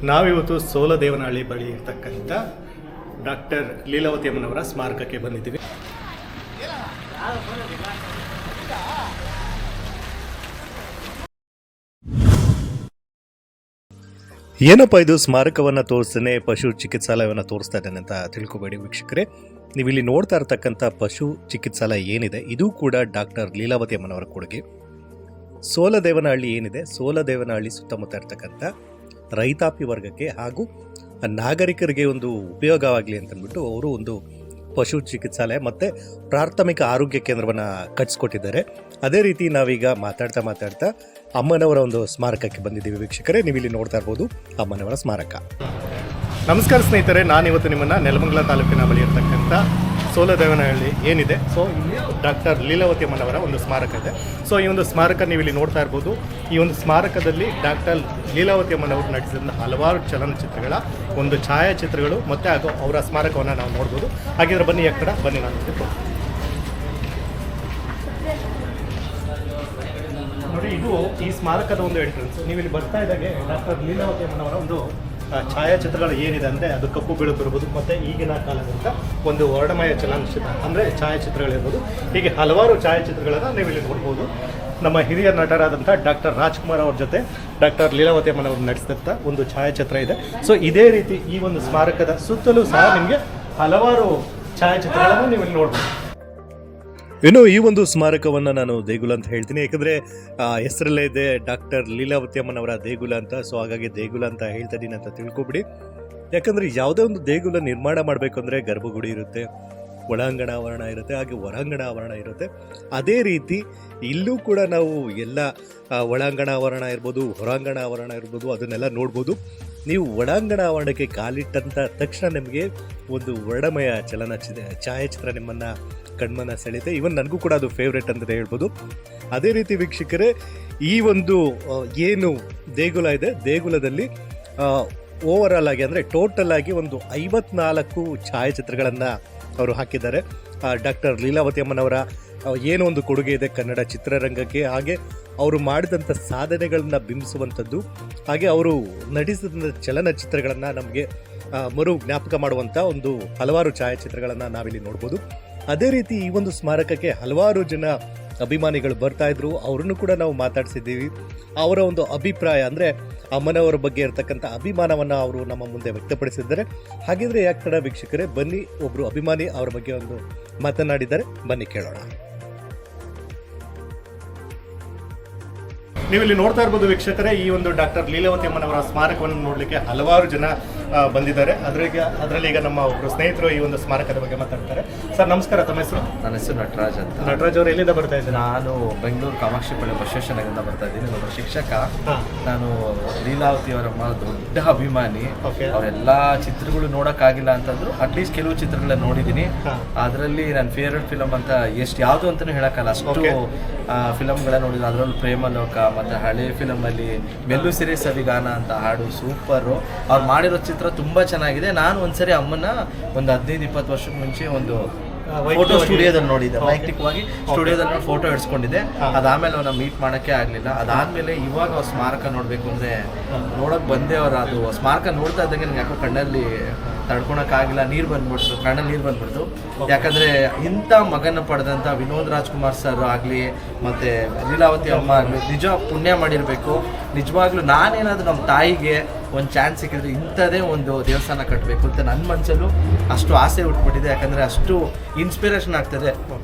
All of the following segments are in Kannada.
ನಾವಿವತ್ತು ಸೋಲದೇವನಹಳ್ಳಿ ಬಳಿ ಇರ್ತಕ್ಕಂಥ ಡಾಕ್ಟರ್ ಲೀಲಾವತಿ ಅಮ್ಮನವರ ಸ್ಮಾರಕಕ್ಕೆ ಬಂದಿದ್ದೀವಿ. ಏನಪ್ಪ ಇದು ಸ್ಮಾರಕವನ್ನು ತೋರಿಸ್ತಾನೆ ಪಶು ಚಿಕಿತ್ಸಾಲಯವನ್ನು ತೋರಿಸ್ತಾ ಇದ್ದಾನೆ ಅಂತ ತಿಳ್ಕೊಬೇಡಿ ವೀಕ್ಷಕರೇ. ನೀವು ಇಲ್ಲಿ ನೋಡ್ತಾ ಇರ್ತಕ್ಕಂಥ ಪಶು ಚಿಕಿತ್ಸಾಲಯ ಏನಿದೆ ಇದು ಕೂಡ ಡಾಕ್ಟರ್ ಲೀಲಾವತಿ ಅಮ್ಮನವರ ಕೊಡುಗೆ. ಸೋಲದೇವನಹಳ್ಳಿ ಏನಿದೆ, ಸೋಲದೇವನಹಳ್ಳಿ ಸುತ್ತಮುತ್ತ ಇರ್ತಕ್ಕಂಥ ರೈತಾಪಿ ವರ್ಗಕ್ಕೆ ಹಾಗೂ ನಾಗರಿಕರಿಗೆ ಒಂದು ಉಪಯೋಗವಾಗಲಿ ಅಂತಂದ್ಬಿಟ್ಟು ಅವರು ಒಂದು ಪಶು ಚಿಕಿತ್ಸಾಲಯ ಮತ್ತು ಪ್ರಾಥಮಿಕ ಆರೋಗ್ಯ ಕೇಂದ್ರವನ್ನು ಕಟ್ಟಿಸ್ಕೊಟ್ಟಿದ್ದಾರೆ. ಅದೇ ರೀತಿ ನಾವೀಗ ಮಾತಾಡ್ತಾ ಅಮ್ಮನವರ ಒಂದು ಸ್ಮಾರಕಕ್ಕೆ ಬಂದಿದ್ದೀವಿ ವೀಕ್ಷಕರೇ. ನೀವು ಇಲ್ಲಿ ನೋಡ್ತಾ ಇರ್ಬೋದು ಅಮ್ಮನವರ ಸ್ಮಾರಕ. ನಮಸ್ಕಾರ ಸ್ನೇಹಿತರೆ, ನಾನಿವತ್ತು ನಿಮ್ಮನ್ನು ನೆಲಮಂಗಲ ತಾಲೂಕಿನ ಬಳಿ ಇರ್ತಕ್ಕಂಥ ಸೋಲದೇವನಹಳ್ಳಿ ಏನಿದೆ, ಸೊ ಇಲ್ಲಿ ಡಾಕ್ಟರ್ ಲೀಲಾವತಿ ಅಮ್ಮನವರ ಒಂದು ಸ್ಮಾರಕ ಇದೆ. ಸೊ ಈ ಒಂದು ಸ್ಮಾರಕ ನೀವು ಇಲ್ಲಿ ನೋಡ್ತಾ ಇರ್ಬೋದು. ಈ ಒಂದು ಸ್ಮಾರಕದಲ್ಲಿ ಡಾಕ್ಟರ್ ಲೀಲಾವತಿ ಅಮ್ಮನವರು ನಟಿಸಿದ ಹಲವಾರು ಚಲನಚಿತ್ರಗಳ ಒಂದು ಛಾಯಾಚಿತ್ರಗಳು ಮತ್ತು ಹಾಗೂ ಅವರ ಸ್ಮಾರಕವನ್ನು ನಾವು ನೋಡ್ಬೋದು. ಹಾಗಿದ್ರೆ ಬನ್ನಿ ಬನ್ನಿ ನಾನು ನೋಡಿ, ಇದು ಈ ಸ್ಮಾರಕದ ಒಂದು ಎಂಟ್ರೆನ್ಸ್. ನೀವು ಇಲ್ಲಿ ಬರ್ತಾ ಇದ್ದಾಗೆ ಡಾಕ್ಟರ್ ಲೀಲಾವತಿ ಅಮ್ಮನವರ ಒಂದು ಛಾಯಾಚಿತ್ರಗಳು ಏನಿದೆ ಅಂದರೆ ಅದು ಕಪ್ಪು ಬೆಳಕು ಇರ್ಬೋದು, ಮತ್ತು ಈಗಿನ ಕಾಲದಂಥ ಒಂದು ವರ್ಣಮಯ ಚಲನಚಿತ್ರ ಅಂದರೆ ಛಾಯಾಚಿತ್ರಗಳಿರ್ಬೋದು. ಹೀಗೆ ಹಲವಾರು ಛಾಯಾಚಿತ್ರಗಳನ್ನು ನೀವು ಇಲ್ಲಿ ನೋಡ್ಬೋದು. ನಮ್ಮ ಹಿರಿಯ ನಟರಾದಂಥ ಡಾಕ್ಟರ್ ರಾಜ್ಕುಮಾರ್ ಅವ್ರ ಜೊತೆ ಡಾಕ್ಟರ್ ಲೀಲಾವತಿ ಅಮ್ಮನವರು ನಡೆಸಿದಂಥ ಒಂದು ಛಾಯಾಚಿತ್ರ ಇದೆ. ಸೊ ಇದೇ ರೀತಿ ಈ ಒಂದು ಸ್ಮಾರಕದ ಸುತ್ತಲೂ ಸಹ ನಿಮಗೆ ಹಲವಾರು ಛಾಯಾಚಿತ್ರಗಳನ್ನು ನೀವು ಇಲ್ಲಿ ನೋಡ್ಬೋದು. ಇನ್ನು ಈ ಒಂದು ಸ್ಮಾರಕವನ್ನು ನಾನು ದೇಗುಲ ಅಂತ ಹೇಳ್ತೀನಿ, ಯಾಕಂದರೆ ಹೆಸರಲ್ಲೇ ಇದೆ ಡಾಕ್ಟರ್ ಲೀಲಾವತಿ ಅಮ್ಮನವರ ದೇಗುಲ ಅಂತ. ಸೊ ಹಾಗಾಗಿ ದೇಗುಲ ಅಂತ ಹೇಳ್ತಾ ಇದ್ದೀನಿ ಅಂತ ತಿಳ್ಕೊಬಿಡಿ. ಯಾಕಂದರೆ ಯಾವುದೇ ಒಂದು ದೇಗುಲ ನಿರ್ಮಾಣ ಮಾಡಬೇಕು ಅಂದರೆ ಗರ್ಭಗುಡಿ ಇರುತ್ತೆ, ಒಳಾಂಗಣ ಆವರಣ ಇರುತ್ತೆ, ಹಾಗೆ ಹೊರಾಂಗಣ ಆವರಣ ಇರುತ್ತೆ. ಅದೇ ರೀತಿ ಇಲ್ಲೂ ಕೂಡ ನಾವು ಎಲ್ಲ ಒಳಾಂಗಣ ಆವರಣ ಇರ್ಬೋದು, ಹೊರಾಂಗಣ ಆವರಣ ಇರ್ಬೋದು, ಅದನ್ನೆಲ್ಲ ನೋಡ್ಬೋದು. ನೀವು ಒಳಾಂಗಣ ಆವರಣಕ್ಕೆ ಕಾಲಿಟ್ಟಂಥ ತಕ್ಷಣ ನಿಮಗೆ ಒಂದು ವರ್ಣಮಯ ಛಾಯಾಚಿತ್ರ ನಿಮ್ಮನ್ನು ಕಣ್ಮನ ಸೆಳೆಯುತ್ತೆ. ಇವನ್ ನನಗೂ ಕೂಡ ಅದು ಫೇವ್ರೇಟ್ ಅಂತಲೇ ಹೇಳ್ಬೋದು. ಅದೇ ರೀತಿ ವೀಕ್ಷಕರೇ, ಈ ಒಂದು ಏನು ದೇಗುಲ ಇದೆ, ದೇಗುಲದಲ್ಲಿ ಓವರಾಲ್ ಆಗಿ ಅಂದರೆ ಟೋಟಲ್ ಆಗಿ ಒಂದು 54 ಛಾಯಾಚಿತ್ರಗಳನ್ನು ಅವರು ಹಾಕಿದ್ದಾರೆ. ಡಾಕ್ಟರ್ ಲೀಲಾವತಿ ಅಮ್ಮನವರ ಏನೋ ಒಂದು ಕೊಡುಗೆ ಇದೆ ಕನ್ನಡ ಚಿತ್ರರಂಗಕ್ಕೆ, ಹಾಗೆ ಅವರು ಮಾಡಿದಂಥ ಸಾಧನೆಗಳನ್ನು ಬಿಂಬಿಸುವಂಥದ್ದು, ಹಾಗೆ ಅವರು ನಟಿಸಿದಂಥ ಚಲನಚಿತ್ರಗಳನ್ನು ನಮಗೆ ಮರು ಜ್ಞಾಪಕ ಮಾಡುವಂಥ ಒಂದು ಹಲವಾರು ಛಾಯಾಚಿತ್ರಗಳನ್ನು ನಾವಿಲ್ಲಿ ನೋಡ್ಬೋದು. ಅದೇ ರೀತಿ ಈ ಒಂದು ಸ್ಮಾರಕಕ್ಕೆ ಹಲವಾರು ಜನ ಅಭಿಮಾನಿಗಳು ಬರ್ತಾಯಿದ್ರು. ಅವರನ್ನು ಕೂಡ ನಾವು ಮಾತಾಡಿಸಿದ್ದೀವಿ. ಅವರ ಒಂದು ಅಭಿಪ್ರಾಯ ಅಂದರೆ ಅಮ್ಮನವರ ಬಗ್ಗೆ ಇರತಕ್ಕಂಥ ಅಭಿಮಾನವನ್ನು ಅವರು ನಮ್ಮ ಮುಂದೆ ವ್ಯಕ್ತಪಡಿಸಿದ್ದಾರೆ. ಹಾಗಿದ್ರೆ ಯಾಕೆ ತಡ ವೀಕ್ಷಕರೇ, ಬನ್ನಿ ಒಬ್ಬರು ಅಭಿಮಾನಿ ಅವರ ಬಗ್ಗೆ ಒಂದು ಮಾತನಾಡಿದ್ದಾರೆ, ಬನ್ನಿ ಕೇಳೋಣ. ನೀವು ಇಲ್ಲಿ ನೋಡ್ತಾ ಇರ್ಬೋದು ವೀಕ್ಷಕರೇ, ಈ ಒಂದು ಡಾಕ್ಟರ್ ಲೀಲಾವತಿ ಅಮ್ಮನವರ ಸ್ಮಾರಕವನ್ನು ನೋಡಲಿಕ್ಕೆ ಹಲವಾರು ಜನ ಬಂದಿದ್ದಾರೆ. ಅದರಲ್ಲಿ ಈಗ ನಮ್ಮ ಒಬ್ಬರು ಸ್ನೇಹಿತರು ಈ ಒಂದು ಸ್ಮಾರಕದ ಬಗ್ಗೆ ಮಾತಾಡ್ತಾರೆ. ಸರ್ ನಮಸ್ಕಾರ, ತಮ್ಮ ಹೆಸರು? ನನ್ನ ಹೆಸರು ನಟರಾಜ್ ಅಂತ. ನಟರಾಜ್ ಅವರು ಎಲ್ಲಿಂದ ಬರ್ತಾ ಇದ್ದಾರೆ? ನಾನು ಬೆಂಗಳೂರು ಕಾಮಾಕ್ಷಿಪಳ್ಳಿ ಬಸವೇಶ್ವರನಗರದಿಂದ ಬರ್ತಾ ಇದ್ದೀನಿ. ಒಬ್ಬ ಶಿಕ್ಷಕ. ನಾನು ಲೀಲಾವತಿ ಅವರಮ್ಮ ದೊಡ್ಡ ಅಭಿಮಾನಿ. ಅವರೆಲ್ಲ ಚಿತ್ರಗಳು ನೋಡೋಕ್ಕಾಗಿಲ್ಲ ಅಂತಂದ್ರು, ಅಟ್ಲೀಸ್ಟ್ ಕೆಲವು ಚಿತ್ರಗಳನ್ನ ನೋಡಿದ್ದೀನಿ. ಅದರಲ್ಲಿ ನನ್ನ ಫೇವ್ರೆಟ್ ಫಿಲಮ್ ಅಂತ ಯಾವುದು ಅಂತಲೂ ಹೇಳೋಕ್ಕಲ್ಲ, ಅಷ್ಟು ಫಿಲಮ್ಗಳನ್ನ ನೋಡಿದ್ರು. ಅದರಲ್ಲೂ ಪ್ರೇಮಲೋಕ ಮತ್ತು ಹಳೆ ಫಿಲಮಲ್ಲಿ ಮೆಲ್ಲು ಸಿರಿ ಸವಿಗಾನ ಅಂತ ಹಾಡು ಸೂಪರು. ಅವ್ರು ಮಾಡಿರೋ ಚಿತ್ರ ತುಂಬ ಚೆನ್ನಾಗಿದೆ. ನಾನು ಒಂದ್ಸರಿ ಅಮ್ಮನ ಒಂದು 15-20 ವರ್ಷದ ಮುಂಚೆ ಒಂದು ಫೋಟೋ ಸ್ಟುಡಿಯೋದಲ್ಲಿ ನೋಡಿದ್ದೆ, ವೈಯಕ್ತಿಕವಾಗಿ ಸ್ಟುಡಿಯೋದಲ್ಲಿ ನೋಡಿ ಫೋಟೋ ಇಡ್ಸ್ಕೊಂಡಿದ್ದೆ. ಅದಾದಮೇಲೆ ಅವ್ರನ್ನ ಮೀಟ್ ಮಾಡೋಕ್ಕೆ ಆಗಲಿಲ್ಲ. ಅದಾದಮೇಲೆ ಇವಾಗ ಅವ್ರ ಸ್ಮಾರಕ ನೋಡಬೇಕು ಅಂದರೆ ನೋಡೋಕೆ ಬಂದೆ. ಅದು ಸ್ಮಾರಕ ನೋಡ್ತಾ ಇದ್ದಂಗೆ ನನಗೆ ಯಾಕೋ ಕಣ್ಣಲ್ಲಿ ತಡ್ಕೊಳಕ್ಕಾಗಿಲ್ಲ, ಕಣ್ಣಲ್ಲಿ ನೀರು ಬಂದ್ಬಿಡ್ತು. ಯಾಕಂದರೆ ಇಂಥ ಮಗನ ಪಡೆದಂಥ ವಿನೋದ್ ರಾಜ್ಕುಮಾರ್ ಸರ್ ಆಗಲಿ ಮತ್ತು ಲೀಲಾವತಿ ಅಮ್ಮ ಆಗಲಿ ನಿಜ ಪುಣ್ಯ ಮಾಡಿರಬೇಕು. ನಿಜವಾಗ್ಲೂ ನಾನೇನಾದರೂ ನಮ್ಮ ತಾಯಿಗೆ ಒಂದು ಚಾನ್ಸ್ ಸಿಕ್ಕಿದ್ರೆ ಇಂಥದೇ ಒಂದು ದೇವಸ್ಥಾನ ಕಟ್ಟಬೇಕು ಅಂತ ನನ್ನ ಮನಸ್ಸಲ್ಲೂ ಅಷ್ಟು ಆಸೆ ಹುಟ್ಬಿಟ್ಟಿದೆ. ಯಾಕಂದರೆ ಅಷ್ಟು ಇನ್ಸ್ಪಿರೇಷನ್ ಆಗ್ತದೆ.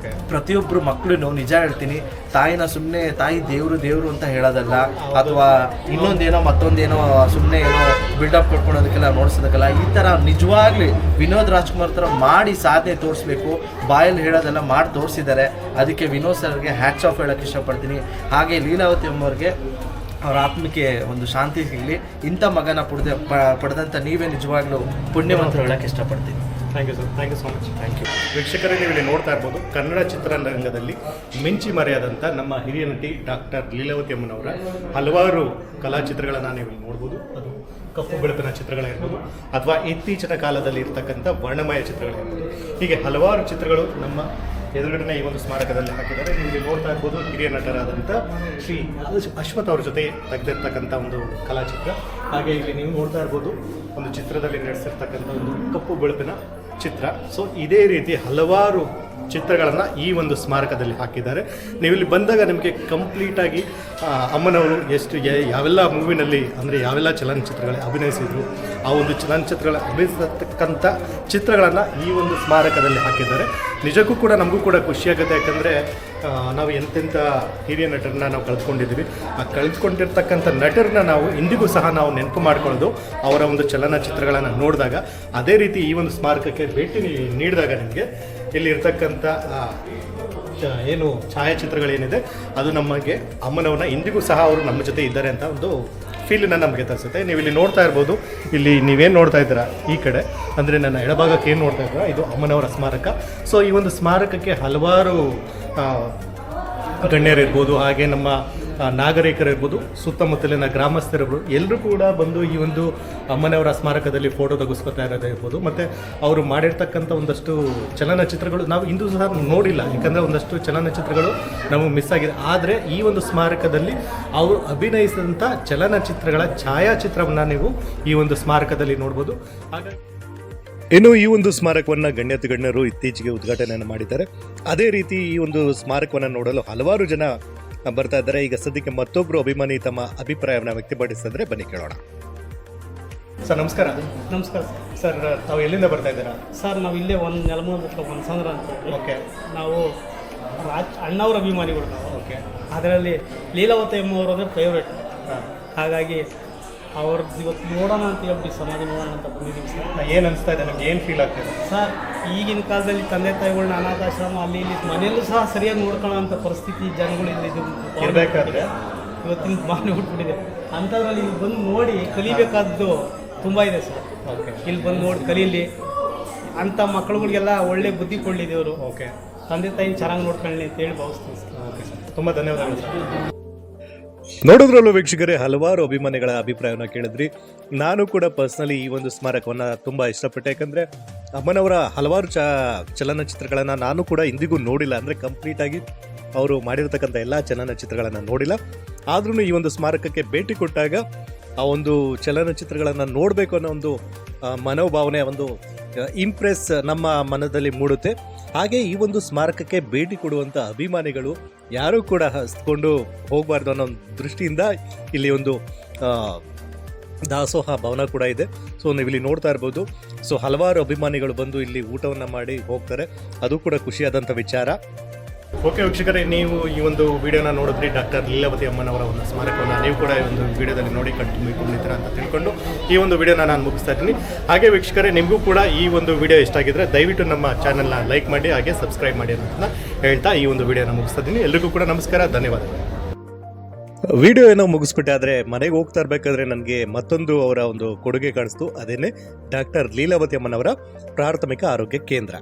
ಪ್ರತಿಯೊಬ್ಬರು ಮಕ್ಕಳು ನಿಜ ಹೇಳ್ತೀನಿ, ತಾಯಿನ ಸುಮ್ಮನೆ ತಾಯಿ ದೇವರು ಅಂತ ಹೇಳೋದಲ್ಲ, ಅಥವಾ ಇನ್ನೊಂದೇನೋ ಮತ್ತೊಂದೇನೋ ಸುಮ್ಮನೆ ಏನೋ ಬಿಲ್ಡಪ್ ಕೊಟ್ಕೊಳೋದಕ್ಕೆಲ್ಲ ನೋಡ್ಸೋದಕ್ಕಲ್ಲ. ಈ ಥರ ನಿಜವಾಗ್ಲಿ ವಿನೋದ್ ರಾಜ್ಕುಮಾರ್ ಥರ ಮಾಡಿ ಸಾಧನೆ ತೋರಿಸ್ಬೇಕು. ಬಾಯಲ್ಲಿ ಹೇಳೋದೆಲ್ಲ ಮಾಡಿ ತೋರಿಸಿದ್ದಾರೆ. ಅದಕ್ಕೆ ವಿನೋದ್ ಸರ್ಗೆ ಹ್ಯಾಟ್ಸ್ ಆಫ್ ಹೇಳೋಕ್ಕೆ ಇಷ್ಟಪಡ್ತೀನಿ. ಹಾಗೆ ಲೀಲಾವತಿ ಅಮ್ಮವ್ರಿಗೆ ಅವ್ರ ಆತ್ಮಕ್ಕೆ ಒಂದು ಶಾಂತಿ ಸಿಗಲಿ. ಇಂಥ ಮಗನ ಪಡೆದಂಥ ನೀವೇ ನಿಜವಾಗ್ಲೂ ಪುಣ್ಯವಂತರು ಹೇಳೋಕ್ಕೆ ಇಷ್ಟಪಡ್ತೀನಿ. Thank you sir, thank you so much. Thank you. ವೀಕ್ಷಕರೇ, ನೀವು ಇಲ್ಲಿ ನೋಡ್ತಾ ಇರ್ಬೋದು ಕನ್ನಡ ಚಿತ್ರರಂಗದಲ್ಲಿ ಮಿಂಚಿ ಮರೆಯಾದಂಥ ನಮ್ಮ ಹಿರಿಯ ನಟಿ ಡಾಕ್ಟರ್ ಲೀಲಾವತಿ ಅಮ್ಮನವರ ಹಲವಾರು ಕಲಾಚಿತ್ರಗಳನ್ನು ನೀವು ಇಲ್ಲಿ ನೋಡ್ಬೋದು. ಅದು ಕಪ್ಪು ಬೆಳಕಿನ ಚಿತ್ರಗಳಿರ್ಬೋದು, ಅಥವಾ ಇತ್ತೀಚಿನ ಕಾಲದಲ್ಲಿ ಇರ್ತಕ್ಕಂಥ ವರ್ಣಮಯ ಚಿತ್ರಗಳಿರ್ಬೋದು. ಹೀಗೆ ಹಲವಾರು ಚಿತ್ರಗಳು ನಮ್ಮ ಎದುರುಗಡೆ ಈ ಒಂದು ಸ್ಮಾರಕದಲ್ಲಿ ಹಾಕಿದ್ದಾರೆ. ನೀವು ಇಲ್ಲಿ ನೋಡ್ತಾ ಇರ್ಬೋದು ಹಿರಿಯ ನಟರಾದಂಥ ಶ್ರೀ ಅಶ್ವಥ್ ಅವ್ರ ಜೊತೆ ತೆಗೆದಿರ್ತಕ್ಕಂಥ ಒಂದು ಕಲಾಚಿತ್ರ. ಹಾಗೆ ಇಲ್ಲಿ ನೀವು ನೋಡ್ತಾ ಇರ್ಬೋದು ಒಂದು ಚಿತ್ರದಲ್ಲಿ ನಡೆಸಿರ್ತಕ್ಕಂಥ ಒಂದು ಕಪ್ಪು ಬೆಳಪಿನ ಚಿತ್ರ. ಸೊ ಇದೇ ರೀತಿ ಹಲವಾರು ಚಿತ್ರಗಳನ್ನು ಈ ಒಂದು ಸ್ಮಾರಕದಲ್ಲಿ ಹಾಕಿದ್ದಾರೆ. ನೀವು ಇಲ್ಲಿ ಬಂದಾಗ ನಿಮಗೆ ಕಂಪ್ಲೀಟಾಗಿ ಅಮ್ಮನವರು ಎಷ್ಟು ಯಾವೆಲ್ಲ ಮೂವಿನಲ್ಲಿ ಅಂದರೆ ಯಾವೆಲ್ಲ ಚಲನಚಿತ್ರಗಳಲ್ಲಿ ಅಭಿನಯಿಸಿದ್ರು ಆ ಒಂದು ಚಲನಚಿತ್ರಗಳ ಅಭಿನಯಿಸತಕ್ಕಂಥ ಚಿತ್ರಗಳನ್ನು ಈ ಒಂದು ಸ್ಮಾರಕದಲ್ಲಿ ಹಾಕಿದ್ದಾರೆ. ನಿಜಕ್ಕೂ ಕೂಡ ನಮಗೂ ಕೂಡ ಖುಷಿಯಾಗುತ್ತೆ. ಯಾಕಂದರೆ ನಾವು ಎಂತೆಂಥ ಹಿರಿಯ ನಟರನ್ನ ನಾವು ಕಳೆದುಕೊಂಡಿದ್ದೀವಿ. ಆ ಕಳೆದುಕೊಂಡಿರ್ತಕ್ಕಂಥ ನಟರನ್ನ ನಾವು ಇಂದಿಗೂ ಸಹ ನಾವು ನೆನಪು ಮಾಡ್ಕೊಳ್ಳೋದು ಅವರ ಒಂದು ಚಲನಚಿತ್ರಗಳನ್ನು ನೋಡಿದಾಗ. ಅದೇ ರೀತಿ ಈ ಒಂದು ಸ್ಮಾರಕಕ್ಕೆ ಭೇಟಿ ನೀಡಿದಾಗ ನಿಮಗೆ ಇಲ್ಲಿ ಇರ್ತಕ್ಕಂಥ ಏನು ಛಾಯಾಚಿತ್ರಗಳೇನಿದೆ ಅದು ನಮಗೆ ಅಮ್ಮನವ್ರನ್ನ ಇಂದಿಗೂ ಸಹ ಅವರು ನಮ್ಮ ಜೊತೆ ಇದ್ದಾರೆ ಅಂತ ಒಂದು ಫೀಲನ್ನು ನಮಗೆ ತರಿಸುತ್ತೆ. ನೀವು ಇಲ್ಲಿ ನೋಡ್ತಾ ಇರ್ಬೋದು, ಇಲ್ಲಿ ನೀವೇನು ನೋಡ್ತಾ ಇದ್ದೀರಾ ಈ ಕಡೆ ಅಂದರೆ ನನ್ನ ಎಡಭಾಗಕ್ಕೆ ಏನು ನೋಡ್ತಾ ಇದ್ದೀರಾ ಇದು ಅಮ್ಮನವರ ಸ್ಮಾರಕ. ಸೊ ಈ ಒಂದು ಸ್ಮಾರಕಕ್ಕೆ ಹಲವಾರು ಗಣ್ಯರಿರ್ಬೋದು, ಹಾಗೆ ನಮ್ಮ ನಾಗರಿಕರಿರ್ಬೋದು, ಸುತ್ತಮುತ್ತಲಿನ ಗ್ರಾಮಸ್ಥರಿರ್ಬೋದು, ಎಲ್ಲರೂ ಕೂಡ ಬಂದು ಈ ಒಂದು ಅಮ್ಮನವರ ಸ್ಮಾರಕದಲ್ಲಿ ಫೋಟೋ ತೆಗೆಸ್ಕೊತಾ ಇರೋದಿರ್ಬೋದು. ಮತ್ತು ಅವರು ಮಾಡಿರ್ತಕ್ಕಂಥ ಒಂದಷ್ಟು ಚಲನಚಿತ್ರಗಳು ನಾವು ಇಂದು ಸಹ ನೋಡಿಲ್ಲ, ಯಾಕಂದರೆ ಒಂದಷ್ಟು ಚಲನಚಿತ್ರಗಳು ನಮಗೆ ಮಿಸ್ ಆಗಿದೆ. ಆದರೆ ಈ ಒಂದು ಸ್ಮಾರಕದಲ್ಲಿ ಅವರು ಅಭಿನಯಿಸಿದಂಥ ಚಲನಚಿತ್ರಗಳ ಛಾಯಾಚಿತ್ರವನ್ನು ನೀವು ಈ ಒಂದು ಸ್ಮಾರಕದಲ್ಲಿ ನೋಡ್ಬೋದು. ಹಾಗಾಗಿ ಇನ್ನು ಈ ಒಂದು ಸ್ಮಾರಕವನ್ನು ಗಣ್ಯರು ಇತ್ತೀಚೆಗೆ ಉದ್ಘಾಟನೆಯನ್ನು ಮಾಡಿದ್ದಾರೆ. ಅದೇ ರೀತಿ ಈ ಒಂದು ಸ್ಮಾರಕವನ್ನು ನೋಡಲು ಹಲವಾರು ಜನ ಬರ್ತಾ ಇದ್ದಾರೆ. ಈಗ ಸದ್ಯಕ್ಕೆ ಮತ್ತೊಬ್ಬರು ಅಭಿಮಾನಿ ತಮ್ಮ ಅಭಿಪ್ರಾಯವನ್ನು ವ್ಯಕ್ತಪಡಿಸಿದ್ರೆ ಬನ್ನಿ ಕೇಳೋಣ. ಸರ್ ನಮಸ್ಕಾರ. ನಮಸ್ಕಾರ ಸರ್ ತಾವು ಎಲ್ಲಿಂದ ಬರ್ತಾ ಇದ್ದೀರಾ? ಸರ್ ನಾವು ಇಲ್ಲೇ ಒಂದು ನೆಲಮೂರು ಬಿಟ್ಟು ಒಂದ್ಸಂದ್ರ ಅಂತ ಹೇಳಿ. ಓಕೆ. ನಾವು ಅಣ್ಣವ್ರ ಅಭಿಮಾನಿಗಳು ನಾವು. ಓಕೆ. ಅದರಲ್ಲಿ ಲೀಲಾವತಿ ಅಮ್ಮವರು ಅಂದರೆ ಫೇವ್ರೇಟ್. ಹಾಂ. ಹಾಗಾಗಿ ಅವ್ರದ್ದು ಇವತ್ತು ನೋಡೋಣ ಅಂತ ಹೇಳ್ಬಿಟ್ಟು ಸಮಾಧಿ ನೋಡೋಣ ಅಂತ ಬಂದಿದ್ದೀವಿ ಸರ್. ಏನು ಅನಿಸ್ತಾ ಇದೆ ನಮ್ಗೆ, ಏನು ಫೀಲ್ ಆಗ್ತಿದೆ ಸರ್? ಈಗಿನ ಕಾಲದಲ್ಲಿ ತಂದೆ ತಾಯಿಗಳನ್ನ ಅನಾಥಾಶ್ರಮ ಅಲ್ಲಿ ಇಲ್ಲಿ ಮನೆಯಲ್ಲೂ ಸಹ ಸರಿಯಾಗಿ ನೋಡ್ಕೊಳ್ಳೋ ಅಂಥ ಪರಿಸ್ಥಿತಿ ಜನಗಳು ಇಲ್ಲಿ ಇರಬೇಕಾದ್ರೆ ಇವತ್ತಿನ ಮಾನ ಹುಟ್ಬಿಟ್ಟಿದೆ. ಅಂಥದ್ರಲ್ಲಿ ಇಲ್ಲಿ ಬಂದು ನೋಡಿ ಕಲಿಬೇಕಾದ್ದು ತುಂಬ ಇದೆ ಸರ್. ಓಕೆ. ಇಲ್ಲಿ ಬಂದು ನೋಡಿ ಕಲೀಲಿ ಅಂಥ ಮಕ್ಕಳುಗಳಿಗೆಲ್ಲ ಒಳ್ಳೆ ಬುದ್ಧಿ ಕೊಡಲಿ ದೇವರು. ಓಕೆ. ತಂದೆ ತಾಯಿ ಚೆನ್ನಾಗಿ ನೋಡ್ಕೊಳ್ಳಿ ಅಂತ ಹೇಳಿ ಭಾವಿಸ್ತೀನಿ ಸರ್. ಓಕೆ ಸರ್, ತುಂಬ ಧನ್ಯವಾದಗಳು ಸರ್. ನೋಡಿದ್ರಲ್ಲೂ ವೀಕ್ಷಕರೇ, ಹಲವಾರು ಅಭಿಮಾನಿಗಳ ಅಭಿಪ್ರಾಯವನ್ನು ಕೇಳಿದ್ರಿ. ನಾನು ಕೂಡ ಪರ್ಸ್ನಲಿ ಈ ಒಂದು ಸ್ಮಾರಕವನ್ನು ತುಂಬ ಇಷ್ಟಪಟ್ಟೆ. ಯಾಕಂದರೆ ಅಮ್ಮನವರ ಹಲವಾರು ಚಲನಚಿತ್ರಗಳನ್ನು ನಾನು ಕೂಡ ಇಂದಿಗೂ ನೋಡಿಲ್ಲ, ಅಂದರೆ ಕಂಪ್ಲೀಟಾಗಿ ಅವರು ಮಾಡಿರ್ತಕ್ಕಂಥ ಎಲ್ಲ ಚಲನಚಿತ್ರಗಳನ್ನು ನೋಡಿಲ್ಲ. ಆದ್ರೂ ಈ ಒಂದು ಸ್ಮಾರಕಕ್ಕೆ ಭೇಟಿ ಕೊಟ್ಟಾಗ ಆ ಒಂದು ಚಲನಚಿತ್ರಗಳನ್ನು ನೋಡಬೇಕು ಅನ್ನೋ ಒಂದು ಮನೋಭಾವನೆ, ಒಂದು ಇಂಪ್ರೆಸ್ ನಮ್ಮ ಮನದಲ್ಲಿ ಮೂಡುತ್ತೆ. ಹಾಗೆ ಈ ಒಂದು ಸ್ಮಾರಕಕ್ಕೆ ಭೇಟಿ ಕೊಡುವಂಥ ಅಭಿಮಾನಿಗಳು ಯಾರೂ ಕೂಡ ಹಸ್ಕೊಂಡು ಹೋಗಬಾರ್ದು ಅನ್ನೋ ಒಂದು ದೃಷ್ಟಿಯಿಂದ ಇಲ್ಲಿ ಒಂದು ದಾಸೋಹ ಭವನ ಕೂಡ ಇದೆ. ಸೊ ನೀವು ಇಲ್ಲಿ ನೋಡ್ತಾ ಇರ್ಬೋದು. ಸೊ ಹಲವಾರು ಅಭಿಮಾನಿಗಳು ಬಂದು ಇಲ್ಲಿ ಊಟವನ್ನು ಮಾಡಿ ಹೋಗ್ತಾರೆ. ಅದು ಕೂಡ ಖುಷಿಯಾದಂಥ ವಿಚಾರ. ಓಕೆ ವೀಕ್ಷಕರೇ, ನೀವು ಈ ಒಂದು ವಿಡಿಯೋನ ನೋಡಿದ್ರಿ. ಡಾಕ್ಟರ್ ಲೀಲಾವತಿ ಅಮ್ಮನವರ ಒಂದು ಸ್ಮಾರಕವನ್ನು ನೀವು ಕೂಡ ಈ ಒಂದು ವಿಡಿಯೋದಲ್ಲಿ ನೋಡಿ ಕಣ್ತುಂಬಿಕೊಂಡಿದ್ದೀರಾ ಅಂತ ತಿಳ್ಕೊಂಡು ಈ ಒಂದು ವಿಡಿಯೋನ ನಾನು ಮುಗಿಸ್ತಾ ಇದ್ದೀನಿ. ಹಾಗೆ ವೀಕ್ಷಕರೇ, ನಿಮಗೂ ಕೂಡ ಈ ಒಂದು ವಿಡಿಯೋ ಇಷ್ಟ ಆಗಿದ್ರೆ ದಯವಿಟ್ಟು ನಮ್ಮ ಚಾನಲ್ನ ಲೈಕ್ ಮಾಡಿ, ಹಾಗೆ ಸಬ್ಸ್ಕ್ರೈಬ್ ಮಾಡಿ ಅಂತ ಹೇಳ್ತಾ ಈ ಒಂದು ವಿಡಿಯೋನ ಮುಗಿಸ್ತಾ ಇದ್ದೀನಿ. ಎಲ್ರಿಗೂ ಕೂಡ ನಮಸ್ಕಾರ, ಧನ್ಯವಾದಗಳು. ವಿಡಿಯೋ ಏನೋ ಮುಗಿಸ್ಬಿಟ್ಟೆ, ಆದರೆ ಮನೆಗೆ ಹೋಗ್ತಾ ಇರಬೇಕಾದ್ರೆ ನನಗೆ ಮತ್ತೊಂದು ಅವರ ಒಂದು ಕೊಡುಗೆ ಕಾಣಿಸ್ತು. ಅದೇನೆ ಡಾಕ್ಟರ್ ಲೀಲಾವತಿ ಅಮ್ಮನವರ ಪ್ರಾಥಮಿಕ ಆರೋಗ್ಯ ಕೇಂದ್ರ.